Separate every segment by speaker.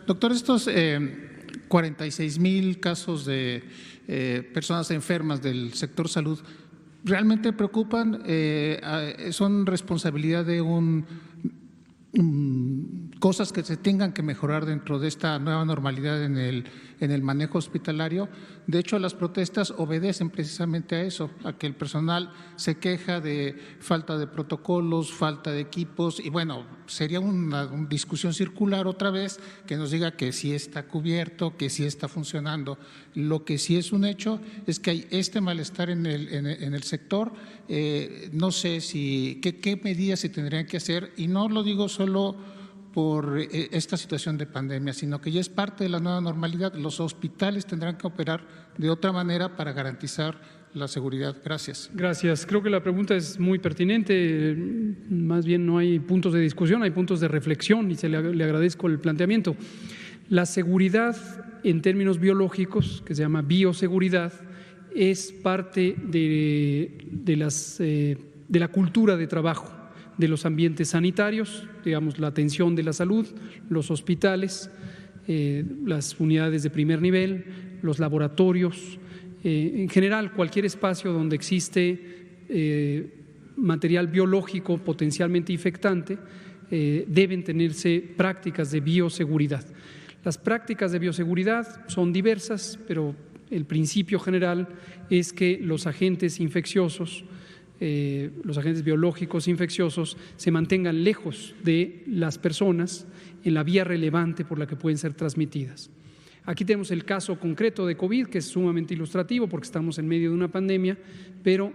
Speaker 1: Doctor, estos 46,000 casos de personas enfermas del sector salud, ¿realmente preocupan? ¿Son responsabilidad de cosas que se tengan que mejorar dentro de esta nueva normalidad en el manejo hospitalario? De hecho, las protestas obedecen precisamente a eso, a que el personal se queja de falta de protocolos, falta de equipos, y bueno, sería una discusión circular otra vez que nos diga que sí está cubierto, que sí está funcionando. Lo que sí es un hecho es que hay este malestar en el sector. No sé qué medidas se tendrían que hacer, y no lo digo solo por esta situación de pandemia, sino que ya es parte de la nueva normalidad. Los hospitales tendrán que operar de otra manera para garantizar la seguridad. Gracias.
Speaker 2: Gracias. Creo que la pregunta es muy pertinente. Más bien no hay puntos de discusión, hay puntos de reflexión, y le agradezco el planteamiento. La seguridad en términos biológicos, que se llama bioseguridad, es parte de la cultura de trabajo de los ambientes sanitarios, digamos, la atención de la salud, los hospitales, las unidades de primer nivel, los laboratorios, en general cualquier espacio donde existe material biológico potencialmente infectante, deben tenerse prácticas de bioseguridad. Las prácticas de bioseguridad son diversas, pero el principio general es que los agentes infecciosos, los agentes biológicos infecciosos se mantengan lejos de las personas en la vía relevante por la que pueden ser transmitidas. Aquí tenemos el caso concreto de COVID, que es sumamente ilustrativo porque estamos en medio de una pandemia, pero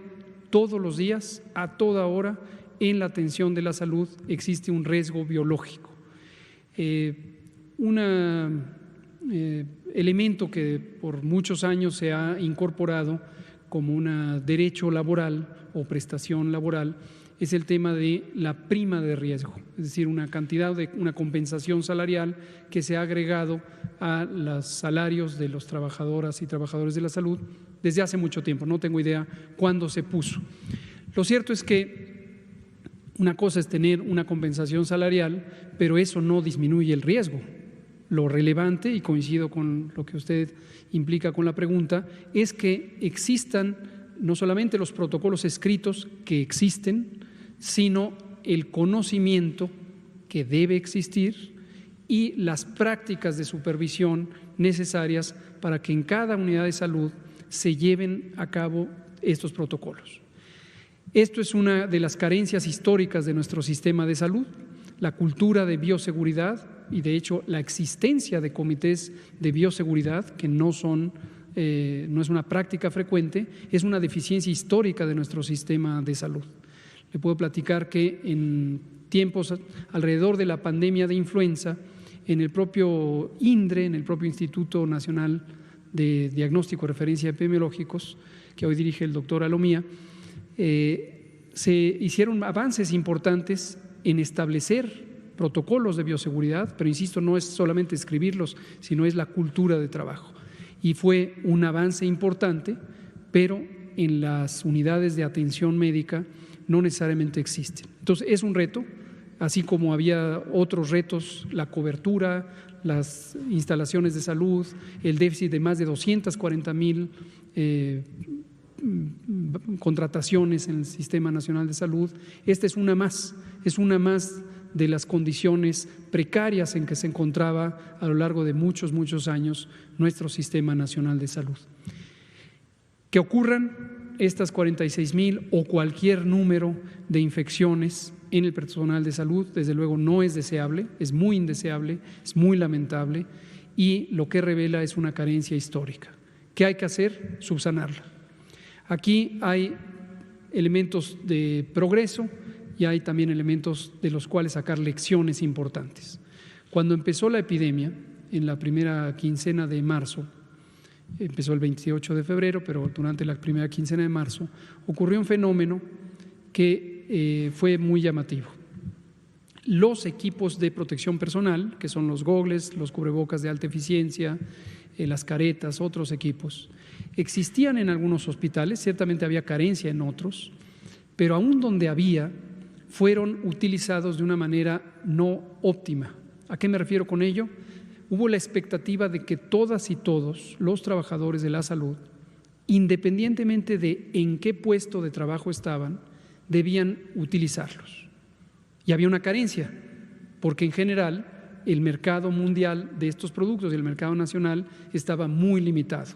Speaker 2: todos los días, a toda hora, en la atención de la salud existe un riesgo biológico. Un elemento que por muchos años se ha incorporado como un derecho laboral o prestación laboral es el tema de la prima de riesgo, es decir, una compensación salarial que se ha agregado a los salarios de los trabajadoras y trabajadores de la salud desde hace mucho tiempo. No tengo idea cuándo se puso. Lo cierto es que una cosa es tener una compensación salarial, pero eso no disminuye el riesgo. Lo relevante, y coincido con lo que usted implica con la pregunta, es que existan no solamente los protocolos escritos que existen, sino el conocimiento que debe existir y las prácticas de supervisión necesarias para que en cada unidad de salud se lleven a cabo estos protocolos. Esto es una de las carencias históricas de nuestro sistema de salud, la cultura de bioseguridad y de hecho la existencia de comités de bioseguridad que no es una práctica frecuente, es una deficiencia histórica de nuestro sistema de salud. Le puedo platicar que en tiempos alrededor de la pandemia de influenza, en el propio INDRE, en el propio Instituto Nacional de Diagnóstico y Referencia Epidemiológicos, que hoy dirige el doctor Alomía, se hicieron avances importantes en establecer protocolos de bioseguridad, pero insisto, no es solamente escribirlos, sino es la cultura de trabajo. Y fue un avance importante, pero en las unidades de atención médica no necesariamente existen. Entonces, es un reto, así como había otros retos, la cobertura, las instalaciones de salud, el déficit de más de 240,000 contrataciones en el Sistema Nacional de Salud. Esta es una más de las condiciones precarias en que se encontraba a lo largo de muchos años nuestro Sistema Nacional de Salud. Que ocurran estas 46,000 o cualquier número de infecciones en el personal de salud, desde luego no es deseable, es muy indeseable, es muy lamentable, y lo que revela es una carencia histórica. ¿Qué hay que hacer? Subsanarla. Aquí hay elementos de progreso y hay también elementos de los cuales sacar lecciones importantes. Cuando empezó la epidemia, en la primera quincena de marzo, empezó el 28 de febrero, pero durante la primera quincena de marzo, ocurrió un fenómeno que fue muy llamativo. Los equipos de protección personal, que son los gogles, los cubrebocas de alta eficiencia, las caretas, otros equipos, existían en algunos hospitales, ciertamente había carencia en otros, pero aún donde había, fueron utilizados de una manera no óptima. ¿A qué me refiero con ello? hubo la expectativa de que todas y todos los trabajadores de la salud, independientemente de en qué puesto de trabajo estaban, debían utilizarlos. Y había una carencia, porque en general el mercado mundial de estos productos y el mercado nacional estaba muy limitado.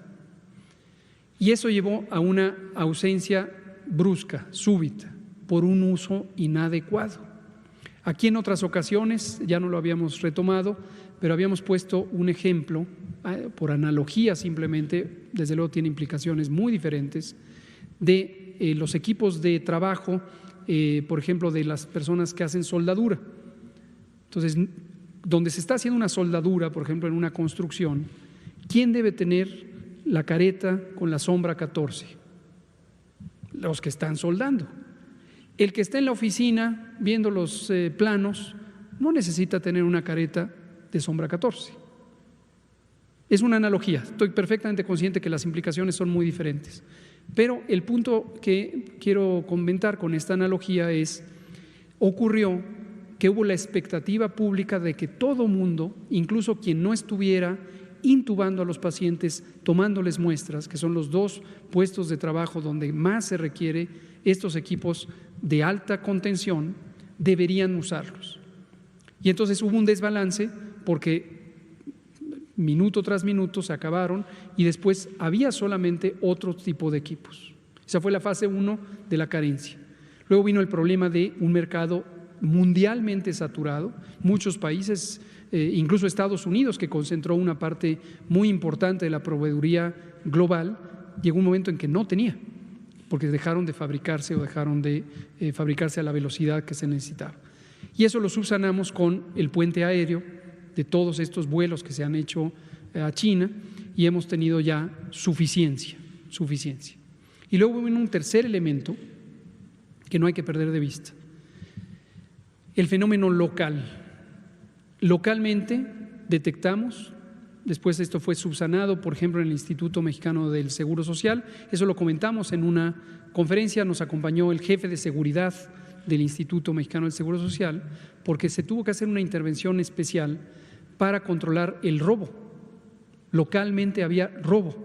Speaker 2: Y eso llevó a una ausencia brusca, súbita, por un uso inadecuado. Aquí en otras ocasiones, ya no lo habíamos retomado, pero habíamos puesto un ejemplo, por analogía simplemente, desde luego tiene implicaciones muy diferentes, de los equipos de trabajo, por ejemplo, de las personas que hacen soldadura. Entonces, donde se está haciendo una soldadura, por ejemplo, en una construcción, ¿quién debe tener la careta con la sombra 14? Los que están soldando. El que está en la oficina viendo los planos no necesita tener una careta de sombra 14. Es una analogía, estoy perfectamente consciente que las implicaciones son muy diferentes, pero el punto que quiero comentar con esta analogía es, ocurrió que hubo la expectativa pública de que todo mundo, incluso quien no estuviera intubando a los pacientes, tomándoles muestras, que son los dos puestos de trabajo donde más se requiere estos equipos de alta contención, deberían usarlos. Y entonces hubo un desbalance porque minuto tras minuto se acabaron y después había solamente otro tipo de equipos. Esa fue la fase 1 de la carencia. Luego vino el problema de un mercado mundialmente saturado, muchos países, incluso Estados Unidos, que concentró una parte muy importante de la proveeduría global, llegó un momento en que no tenía, porque dejaron de fabricarse o dejaron de fabricarse a la velocidad que se necesitaba. Y eso lo subsanamos con el puente aéreo de todos estos vuelos que se han hecho a China y hemos tenido ya suficiencia. Y luego viene un tercer elemento que no hay que perder de vista. El fenómeno local. Localmente detectamos, después esto fue subsanado, por ejemplo, en el Instituto Mexicano del Seguro Social, eso lo comentamos en una conferencia, nos acompañó el jefe de seguridad del Instituto Mexicano del Seguro Social, porque se tuvo que hacer una intervención especial para controlar el robo. Localmente había robo,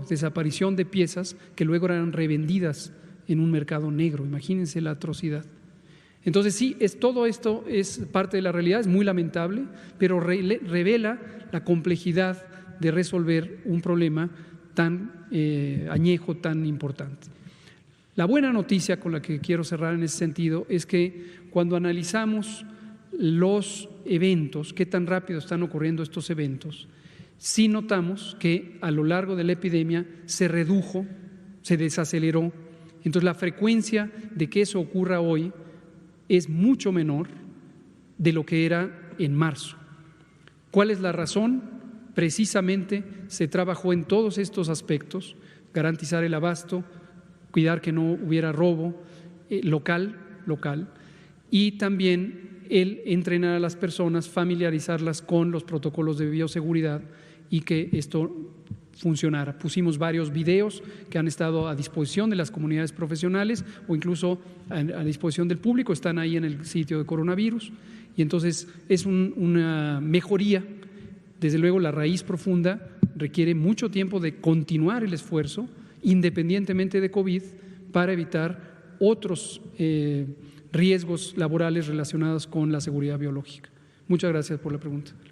Speaker 2: desaparición de piezas que luego eran revendidas en un mercado negro. Imagínense la atrocidad. Entonces sí, todo esto es parte de la realidad, es muy lamentable, pero revela la complejidad de resolver un problema tan añejo, tan importante. La buena noticia con la que quiero cerrar en ese sentido es que cuando analizamos los eventos, qué tan rápido están ocurriendo estos eventos, sí notamos que a lo largo de la epidemia se redujo, se desaceleró. Entonces la frecuencia de que eso ocurra hoy es mucho menor de lo que era en marzo. ¿Cuál es la razón? Precisamente se trabajó en todos estos aspectos, garantizar el abasto, cuidar que no hubiera robo local, y también el entrenar a las personas, familiarizarlas con los protocolos de bioseguridad y que esto funcionara. Pusimos varios videos que han estado a disposición de las comunidades profesionales o incluso a disposición del público, están ahí en el sitio de coronavirus y entonces es una mejoría. Desde luego la raíz profunda requiere mucho tiempo de continuar el esfuerzo independientemente de COVID para evitar otros riesgos laborales relacionados con la seguridad biológica. Muchas gracias por la pregunta.